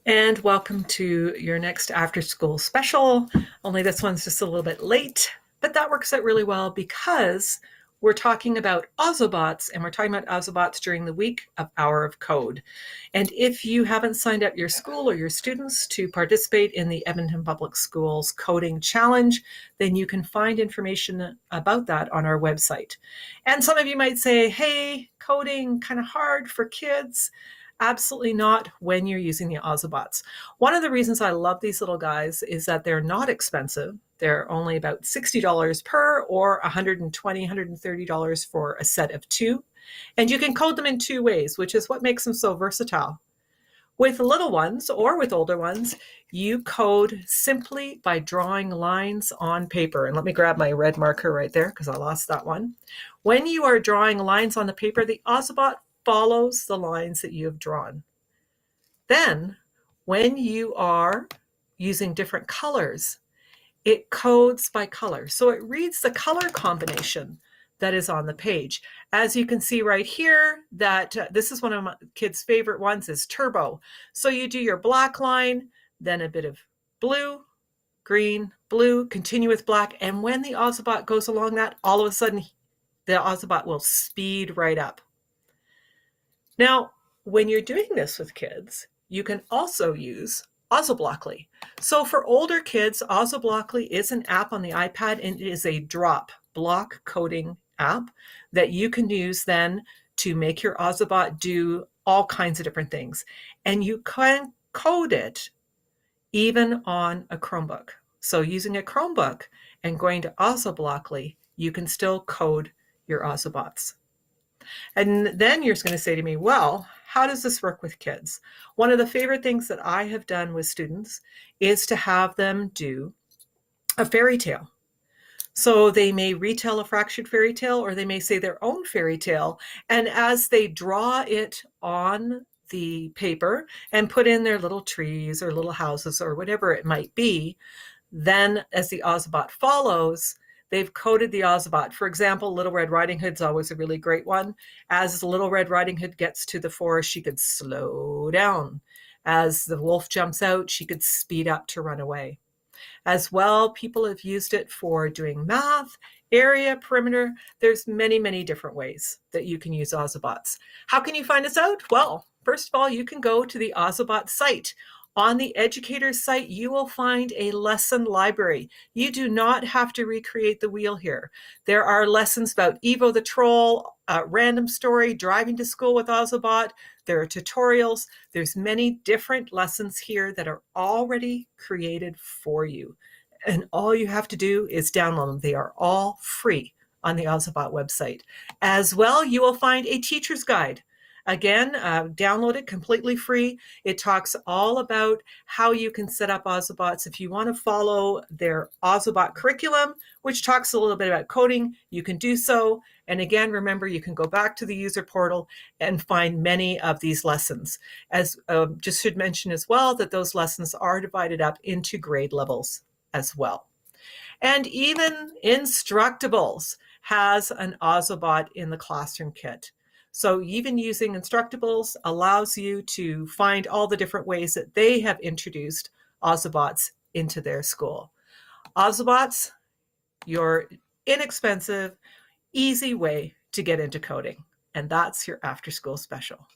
And welcome to your next after school special. Only this one's just a little bit late, but that works out really well because we're talking about Ozobots, and we're talking about Ozobots during the week of Hour of Code. And if you haven't signed up your school or your students to participate in the Edmonton Public Schools Coding Challenge, then you can find information about that on our website. And some of you might say, hey, coding kind of hard for kids. Absolutely not when you're using the Ozobots. One of the reasons I love these little guys is that they're not expensive. They're only about $60 per or $120, $130 for a set of two. And you can code them in two ways, which is what makes them so versatile. With little ones or with older ones, you code simply by drawing lines on paper. And let me grab my red marker right there because I lost that one. When you are drawing lines on the paper, the Ozobot follows the lines that you have drawn. Then, when you are using different colors, it codes by color. So it reads the color combination that is on the page. As you can see right here, that this is one of my kids' favorite ones is turbo. So you do your black line, then a bit of blue, green, blue, continue with black. And when the Ozobot goes along that, all of a sudden, the Ozobot will speed right up. Now, when you're doing this with kids, you can also use Ozoblockly. So for older kids, Ozoblockly is an app on the iPad, and it is a drop block coding app that you can use then to make your Ozobot do all kinds of different things. And you can code it even on a Chromebook. So using a Chromebook and going to Ozoblockly, you can still code your Ozobots. And then you're going to say to me, well, how does this work with kids? One of the favorite things that I have done with students is to have them do a fairy tale. So they may retell a fractured fairy tale, or they may say their own fairy tale. And as they draw it on the paper and put in their little trees or little houses or whatever it might be, then as the Ozobot follows, they've coded the Ozobot. For example, Little Red Riding Hood's always a really great one. As Little Red Riding Hood gets to the forest, she could slow down. As the wolf jumps out, she could speed up to run away. As well, people have used it for doing math, area, perimeter. There's many, many different ways that you can use Ozobots. How can you find us out? Well, first of all, you can go to the Ozobot site. On the educator's site, you will find a lesson library. You do not have to recreate the wheel here. There are lessons about Evo the Troll, Random Story, Driving to School with Ozobot. There are tutorials. There's many different lessons here that are already created for you. And all you have to do is download them. They are all free on the Ozobot website. As well, you will find a teacher's guide. Again, download it completely free. It talks all about how you can set up Ozobots. If you want to follow their Ozobot curriculum, which talks a little bit about coding, you can do so. And again, remember, you can go back to the user portal and find many of these lessons. As just should mention as well that those lessons are divided up into grade levels as well. And even Instructables has an Ozobot in the classroom kit. So even using Instructables allows you to find all the different ways that they have introduced Ozobots into their school. Ozobots, your inexpensive, easy way to get into coding. And that's your after school special.